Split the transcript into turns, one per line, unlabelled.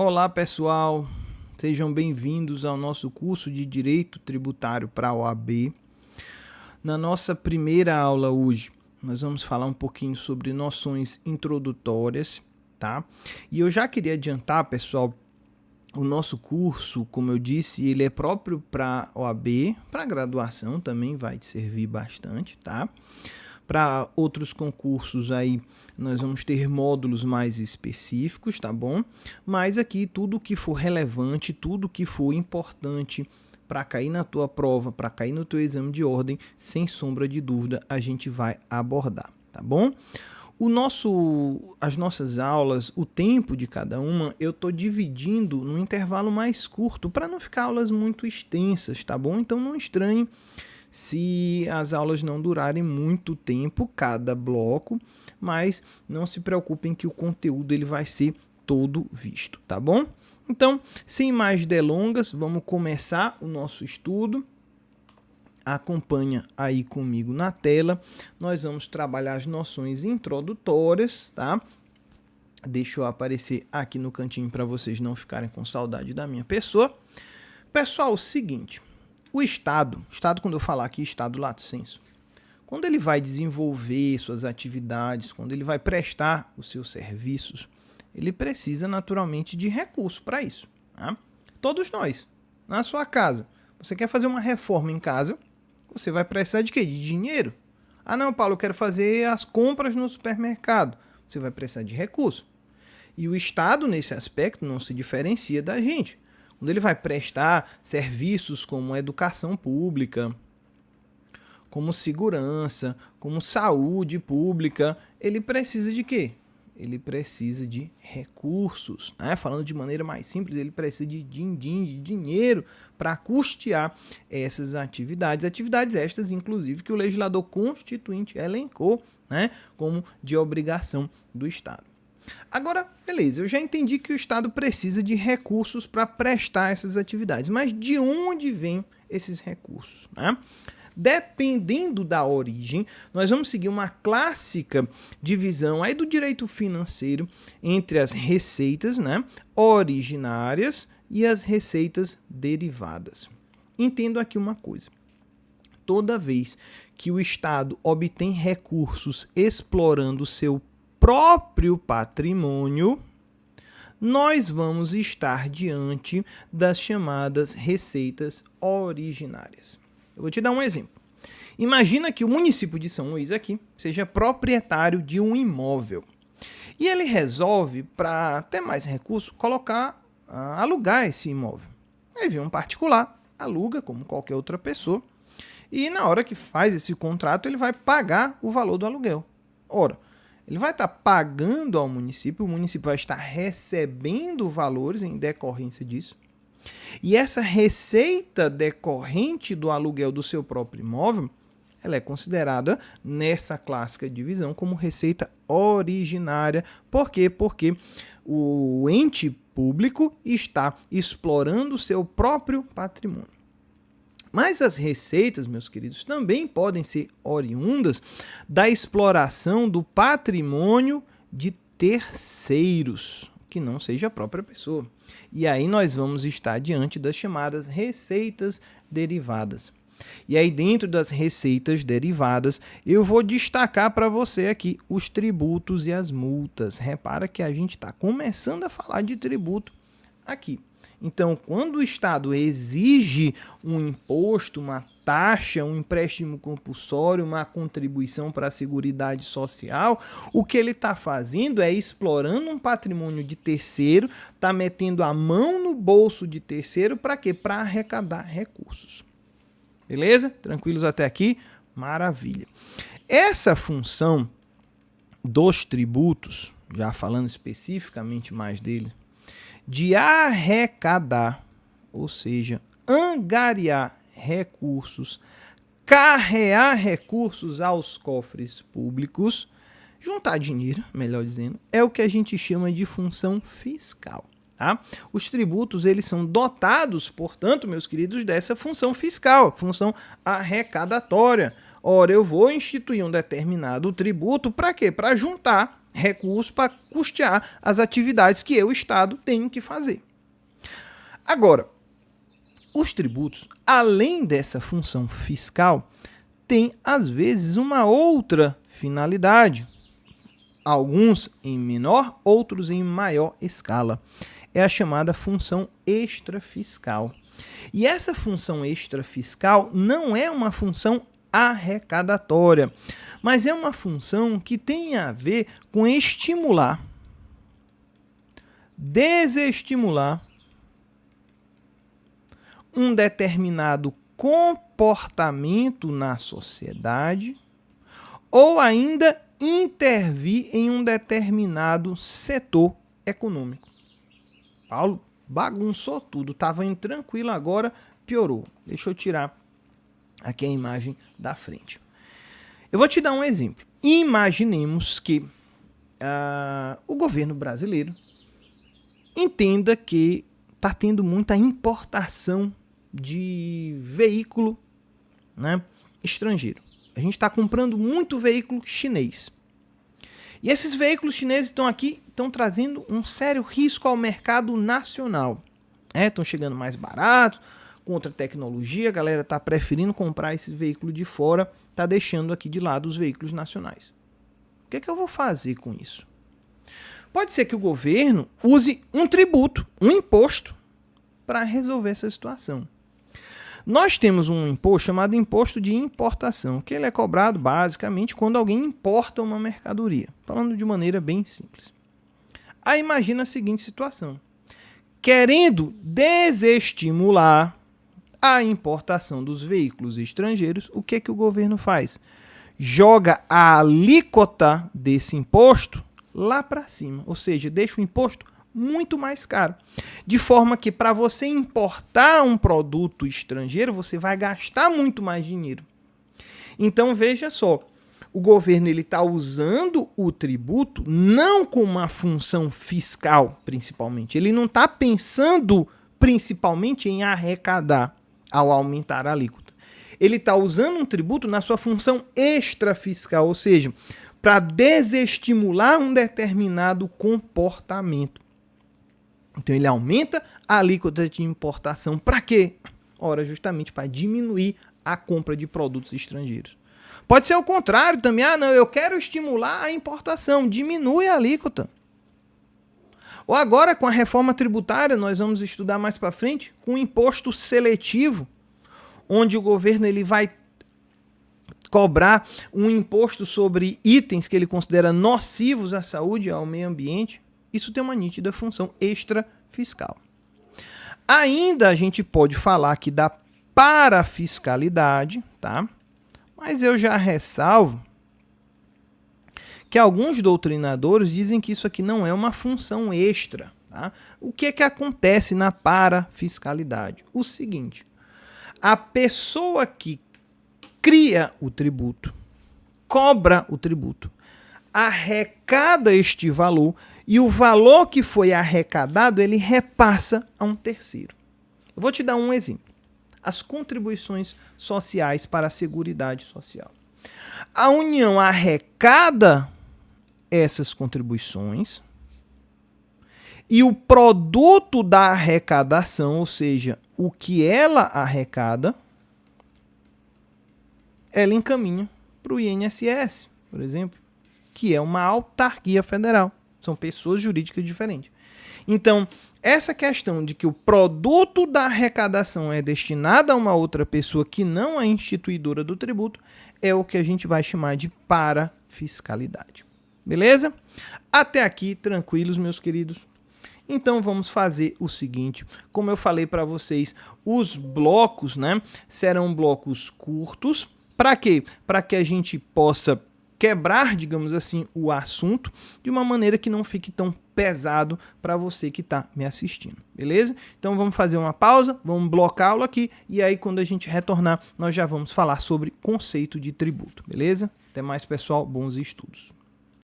Olá pessoal, sejam bem-vindos ao nosso curso de Direito Tributário para a OAB. Na nossa primeira aula hoje, nós vamos falar um pouquinho sobre noções introdutórias, tá? E eu já queria adiantar, pessoal, o nosso curso, como eu disse, ele é próprio para a OAB, para graduação também vai te servir bastante, tá? Para outros concursos aí, nós vamos ter módulos mais específicos, tá bom? Mas aqui tudo que for relevante, tudo que for importante para cair na tua prova, para cair no teu exame de ordem, sem sombra de dúvida, a gente vai abordar, tá bom? As nossas aulas, o tempo de cada uma, eu estou dividindo no intervalo mais curto, para não ficar aulas muito extensas, tá bom? Então não estranhe se as aulas não durarem muito tempo, cada bloco, mas não se preocupem que o conteúdo ele vai ser todo visto, tá bom? Então, sem mais delongas, vamos começar o nosso estudo. Acompanha aí comigo na tela. Nós vamos trabalhar as noções introdutórias, tá? Deixa eu aparecer aqui no cantinho para vocês não ficarem com saudade da minha pessoa. Pessoal, o seguinte, o Estado quando eu falar aqui, Estado lato sensu, quando ele vai desenvolver suas atividades, quando ele vai prestar os seus serviços, ele precisa naturalmente de recurso para isso, tá? Todos nós, na sua casa, você quer fazer uma reforma em casa, você vai precisar de quê? De dinheiro. Ah não, Paulo, eu quero fazer as compras no supermercado. Você vai precisar de recurso. E o Estado, nesse aspecto, não se diferencia da gente. Quando ele vai prestar serviços como educação pública, como segurança, como saúde pública, ele precisa de quê? Ele precisa de recursos, né? Falando de maneira mais simples, ele precisa de din-din, de dinheiro para custear essas atividades. Atividades estas, inclusive, que o legislador constituinte elencou, né, como de obrigação do Estado. Agora, beleza, eu já entendi que o Estado precisa de recursos para prestar essas atividades, mas de onde vêm esses recursos, né? Dependendo da origem, nós vamos seguir uma clássica divisão aí do direito financeiro entre as receitas, né, originárias e as receitas derivadas. Entendo aqui uma coisa. Toda vez que o Estado obtém recursos explorando seu próprio patrimônio, nós vamos estar diante das chamadas receitas originárias. Eu vou te dar um exemplo. Imagina que o município de São Luís aqui seja proprietário de um imóvel e ele resolve, para ter mais recursos, alugar esse imóvel. Aí vem um particular, aluga como qualquer outra pessoa e na hora que faz esse contrato ele vai pagar o valor do aluguel. Ora, ele vai estar pagando ao município, o município vai estar recebendo valores em decorrência disso. E essa receita decorrente do aluguel do seu próprio imóvel, ela é considerada nessa clássica divisão como receita originária. Por quê? Porque o ente público está explorando o seu próprio patrimônio. Mas as receitas, meus queridos, também podem ser oriundas da exploração do patrimônio de terceiros, que não seja a própria pessoa. E aí nós vamos estar diante das chamadas receitas derivadas. E aí dentro das receitas derivadas, eu vou destacar para você aqui os tributos e as multas. Repara que a gente está começando a falar de tributo aqui. Então, quando o Estado exige um imposto, uma taxa, um empréstimo compulsório, uma contribuição para a Seguridade Social, o que ele está fazendo é explorando um patrimônio de terceiro, está metendo a mão no bolso de terceiro para quê? Para arrecadar recursos. Beleza? Tranquilos até aqui? Maravilha. Essa função dos tributos, já falando especificamente mais dele, de arrecadar, ou seja, angariar recursos, carrear recursos aos cofres públicos, juntar dinheiro, melhor dizendo, é o que a gente chama de função fiscal. Tá? Os tributos eles são dotados, portanto, meus queridos, dessa função fiscal, função arrecadatória. Ora, eu vou instituir um determinado tributo para quê? Para juntar recurso para custear as atividades que eu, Estado, tenho que fazer. Agora, os tributos, além dessa função fiscal, têm, às vezes, uma outra finalidade. Alguns em menor, outros em maior escala. É a chamada função extrafiscal. E essa função extrafiscal não é uma função arrecadatória, mas é uma função que tem a ver com estimular, desestimular um determinado comportamento na sociedade ou ainda intervir em um determinado setor econômico. Paulo bagunçou tudo, estava indo tranquilo, agora piorou. Deixa eu tirar aqui a imagem da frente. Eu vou te dar um exemplo. Imaginemos que o governo brasileiro entenda que está tendo muita importação de veículo, né, estrangeiro. A gente está comprando muito veículo chinês. E esses veículos chineses estão aqui, estão trazendo um sério risco ao mercado nacional. Estão chegando mais baratos, com outra tecnologia, a galera está preferindo comprar esses veículos de fora, está deixando aqui de lado os veículos nacionais. O que é que eu vou fazer com isso? Pode ser que o governo use um tributo, um imposto, para resolver essa situação. Nós temos um imposto chamado imposto de importação, que ele é cobrado basicamente quando alguém importa uma mercadoria, falando de maneira bem simples. Aí imagina a seguinte situação: querendo desestimular a importação dos veículos estrangeiros, o que o governo faz? Joga a alíquota desse imposto lá para cima, ou seja, deixa o imposto muito mais caro. De forma que para você importar um produto estrangeiro, você vai gastar muito mais dinheiro. Então veja só, o governo está usando o tributo não com uma função fiscal, principalmente. Ele não está pensando principalmente em arrecadar ao aumentar a alíquota. Ele está usando um tributo na sua função extrafiscal, ou seja, para desestimular um determinado comportamento. Então ele aumenta a alíquota de importação. Para quê? Ora, justamente para diminuir a compra de produtos estrangeiros. Pode ser o contrário também. Não, eu quero estimular a importação. Diminui a alíquota. Ou agora, com a reforma tributária, nós vamos estudar mais para frente, com o imposto seletivo, onde o governo ele vai cobrar um imposto sobre itens que ele considera nocivos à saúde e ao meio ambiente. Isso tem uma nítida função extrafiscal. Ainda a gente pode falar aqui da parafiscalidade, tá? Mas eu já ressalvo que alguns doutrinadores dizem que isso aqui não é uma função extra, tá? O que acontece na parafiscalidade? O seguinte: a pessoa que cria o tributo, cobra o tributo, arrecada este valor e o valor que foi arrecadado ele repassa a um terceiro. Eu vou te dar um exemplo. As contribuições sociais para a Seguridade Social. A União arrecada essas contribuições e o produto da arrecadação, ou seja, o que ela arrecada, ela encaminha para o INSS, por exemplo, que é uma autarquia federal. São pessoas jurídicas diferentes. Então, essa questão de que o produto da arrecadação é destinado a uma outra pessoa que não a instituidora do tributo é o que a gente vai chamar de parafiscalidade. Beleza? Até aqui, tranquilos, meus queridos? Então, vamos fazer o seguinte. Como eu falei para vocês, os blocos, né, serão blocos curtos. Para quê? Para que a gente possa quebrar, digamos assim, o assunto de uma maneira que não fique tão pesado para você que está me assistindo, beleza? Então vamos fazer uma pausa, vamos blocá-lo aqui e aí quando a gente retornar nós já vamos falar sobre conceito de tributo, beleza? Até mais, pessoal, bons estudos.